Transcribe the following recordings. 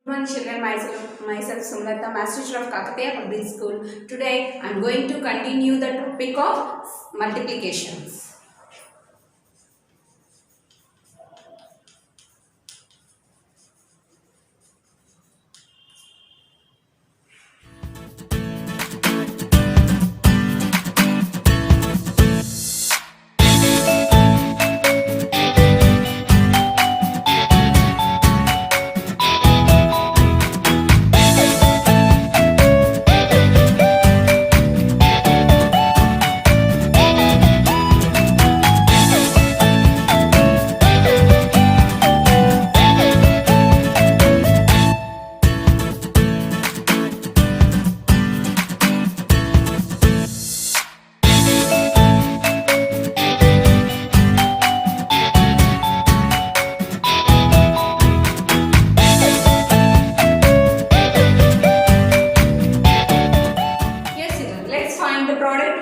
Good morning children, myself Sumlata, Master Teacher of Kakatiya Public School. Today I am going to continue the topic of multiplications.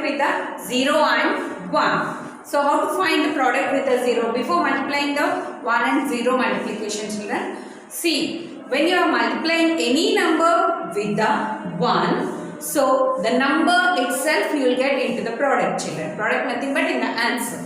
With a 0 and 1. So how to find the product with a 0? Before multiplying the 1 and 0 multiplication, children, see, when you are multiplying any number with the 1, so the number itself you will get into the product, children. Product nothing but in the answer.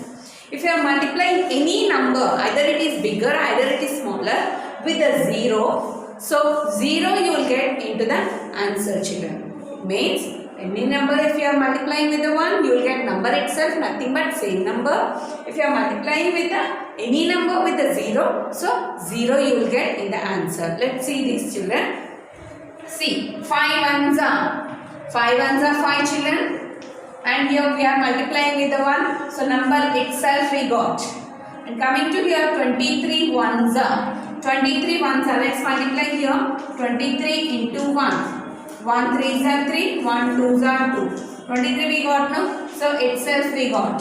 If you are multiplying any number, either it is bigger, either it is smaller, with a 0, so 0 you will get into the answer, children. Means any number, if you are multiplying with the 1, you will get number itself, nothing but same number. If you are multiplying with any number with a 0, so 0 you will get in the answer. Let's see these children. See, 5 ones are 5 children, and here we are multiplying with the 1, so number itself we got. And coming to here, 23 ones are 23 ones are, let's multiply here, 23 into 1. 1 3s are 3, 1 2s are 2. 23 we got now, so itself we got.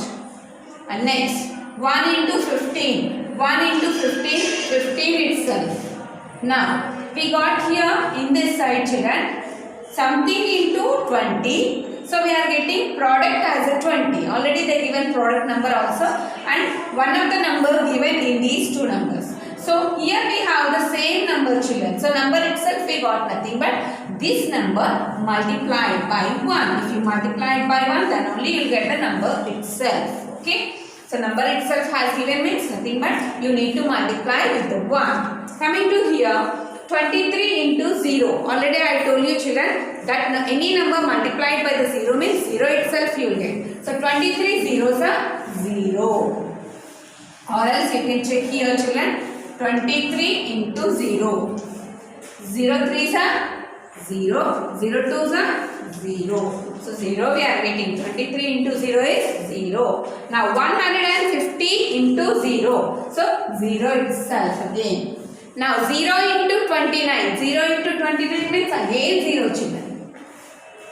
And next, 1 into 15. 1 into 15, 15 itself. Now, we got here in this side, children, something into 20. So, we are getting product as a 20. Already they given product number also. And one of the number given in these two numbers. So, here we have the same number, children. So, number itself we got nothing but this number multiplied by 1. If you multiply it by 1, then only you will get the number itself. Okay. So, number itself has given means nothing but you need to multiply with the 1. Coming to here, 23 into 0. Already I told you, children, that any number multiplied by the 0 means 0 itself you will get. So, 23 zeros are 0. Or else you can check here, children. 23 into 0. 0 3s are 0. 0 2s are 0. So 0 we are getting. 23 into 0 is 0. Now 150 into 0. So 0 itself again. Now 0 into 29. 0 into 29 means again 0, children.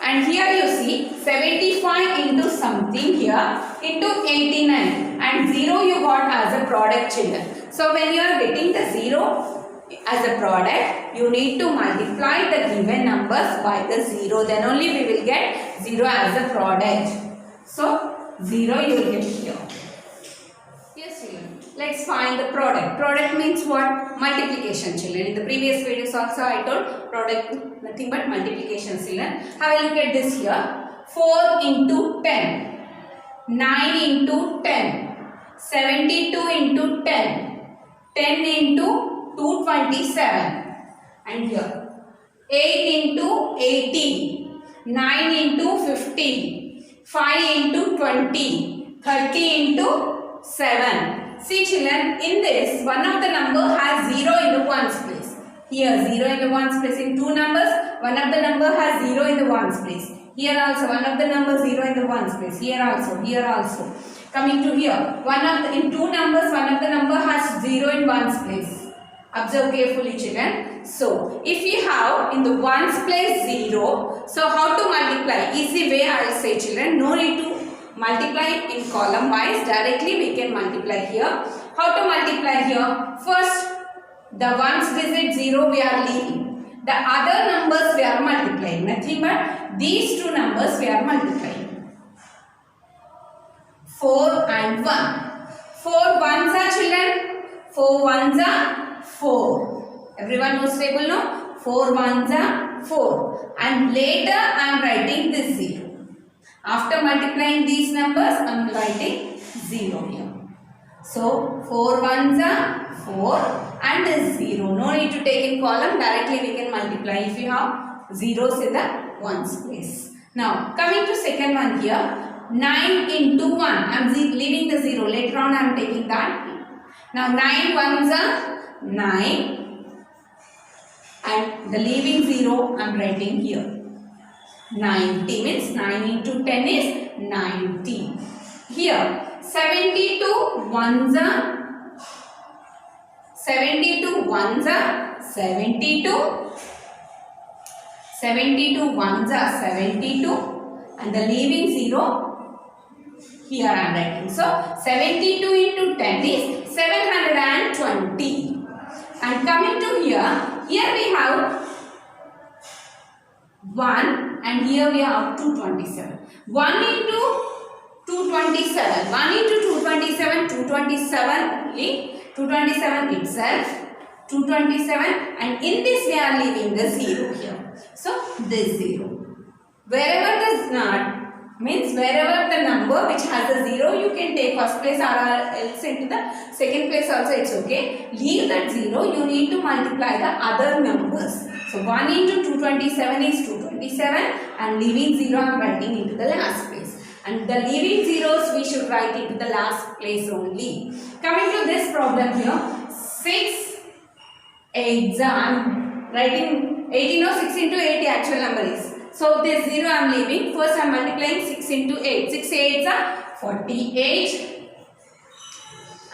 And here you see 75 into something here into 89. And 0 you got as a product, children. So when you are getting the 0 as a product, you need to multiply the given numbers by the 0. Then only we will get 0 as a product. So 0 you will get here. Yes, children. Let's find the product. Product means what? Multiplication, children. In the previous videos also I told product nothing but multiplication, children. Have a look at this here. 4 into 10. 9 into 10. 72 into 10. 10 into 227. And here 8 into 80. 9 into 50. 5 into 20. 30 into 7. See, children, in this one of the number has 0 in the ones place. Here 0 in the ones place. In two numbers, one of the number has 0 in the ones place. Here also one of the numbers 0 in the ones place. Here also. Coming to here, in two numbers, one of the number has 0 in ones place. Observe carefully, children. So, if we have in the ones place 0, so how to multiply? Easy way I will say, children. No need to multiply in column wise. Directly we can multiply here. How to multiply here? First, the ones digit 0 we are leaving. The other numbers we are multiplying. Nothing but these two numbers we are multiplying. 4 and 1. 4 ones are, children. 4 ones are 4. Everyone knows table, no? 4 ones are 4. And later I am writing this 0. After multiplying these numbers, I am writing 0 here. So 4 ones are 4 and is 0. No need to take in column. Directly we can multiply if you have zeros in the ones place. Now coming to second one here. 9 into 1. I am leaving the 0. Later on I am taking that. Now 9 ones are 9. And the leaving 0 I am writing here. 90 means 9 into 10 is 90. Here 72 ones are 72 ones are 72. 72 ones are 72 and the leaving 0 here I am writing. So 72 into 10 is 720. And coming to here we have 1 and here we have 227. 1 into 227. 1 into 227, 227 only. 227 itself. 227 and in this we are leaving the 0 here. So this 0. Wherever the means wherever the number which has a 0 you can take first place or else into the second place also it's okay. Leave that 0, you need to multiply the other numbers. So 1 into 227 is 227 and leaving 0 I am writing into the last place. And the leaving zeros we should write into the last place only. Coming to this problem here, 6 8s I am writing 18 or 6 into 8 the actual number is. So this 0 I am leaving. First I am multiplying 6 into 8. 6 8s are 48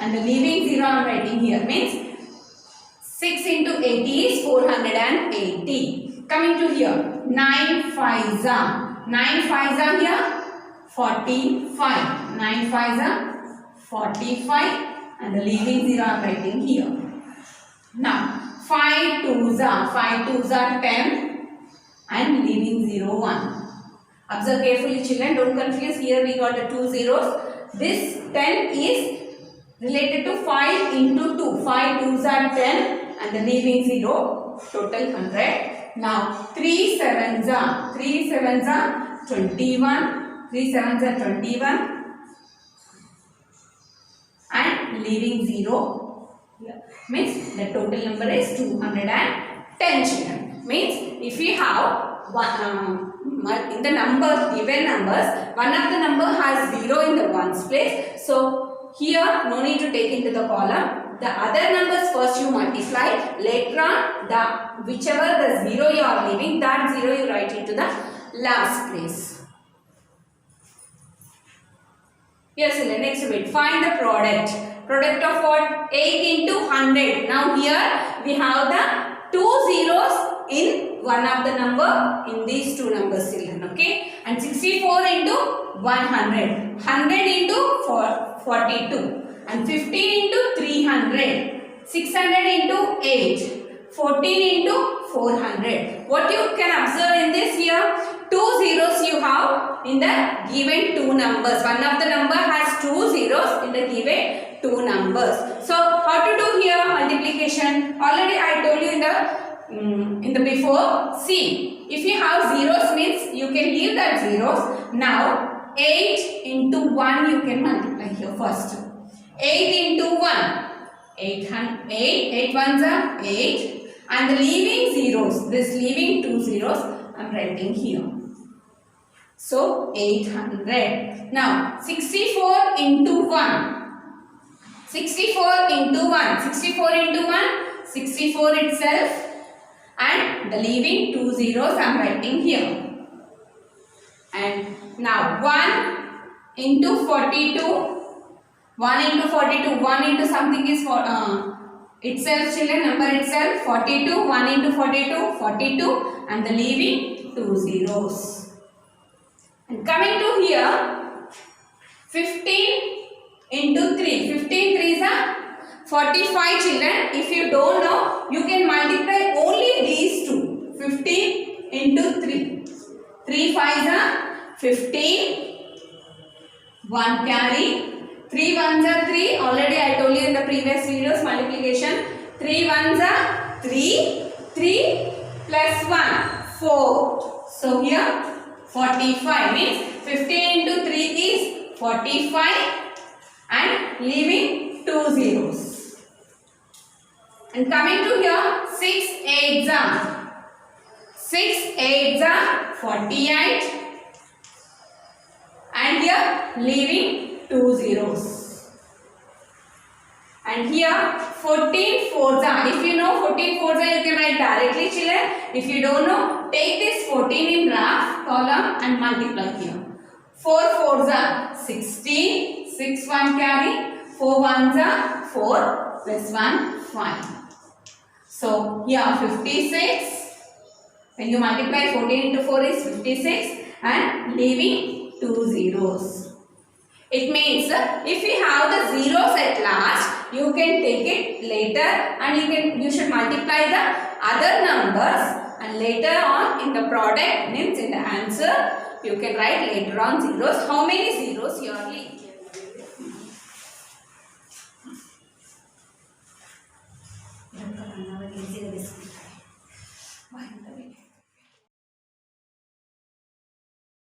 and the leaving 0 I am writing here means 6 into 80 is 480. Coming to here 9 5s are 9 5s are here 45. 9 5s are 45 and the leaving 0 I am writing here. Now 5 2s are 10 and leaving 0 1. Observe carefully children, don't confuse. Here we got the 2 zeros. This 10 is related to 5 into 2. 5 2s are 10 and the leaving 0, total 100. Now 3 7s are 21. 3 7s are 21 and leaving 0 here. Means the total number is 210 children. Means if we have in the number given numbers, one of the number has 0 in the ones place. So here no need to take into the column. The other numbers first you multiply. Later on whichever the 0 you are leaving, that 0 you write into the last place. Yes, in the next bit, find the product. Product of what? 8 into 100. Now here we have the 2 zeros in one of the number in these two numbers children, okay? And 64 into 100. 100 into 42. And 15 into 300. 600 into 8. 14 into 400. What you can observe in this here? 2 zeros you have in the given two numbers. One of the number has 2 zeros in the given two numbers. So how to do here multiplication? Already I told you in the before. See, if you have zeros means you can leave that zeros. Now 8 into 1 you can multiply here first. 8 into 1. 8 ones are 8 and the leaving zeros, this leaving 2 zeros I am writing here. So 800. Now 64 into 1. 64 into 1. 64 into 1. 64 itself. And the leaving 2 zeros I am writing here. And now 1 into 42. 1 into 42. 1 into something is itself children, number itself 42. 1 into 42. 42. And the leaving 2 zeros. And coming to here 15 into 3. 15 3s are 45 children. If you don't know, you can multiply only these two. 15 into 3. 3 5s are 15. 1 carry. 3 1s are 3. Already I told you in the previous videos multiplication. 3 1s are 3. 3 plus 1, 4. So here 45 means 15 into 3 is 45 and leaving 2 zeros. And coming to here 6 8s are 6 8s are 48 and here leaving 2 zeros. And here 14 4s are. If you know 14 4s are, you can write directly children. If you don't know, take this 14 in rough column and multiply here. 4 4s are 16, 6 1 carry, 4 1s are 4 plus 1 5. So here 56. When you multiply 14 into 4 is 56 and leaving 2 zeros. It means if you have the zeros at last, you can take it later and you should multiply the other numbers, and later on in the product means in the answer you can write later on zeros how many zeros you are leaving.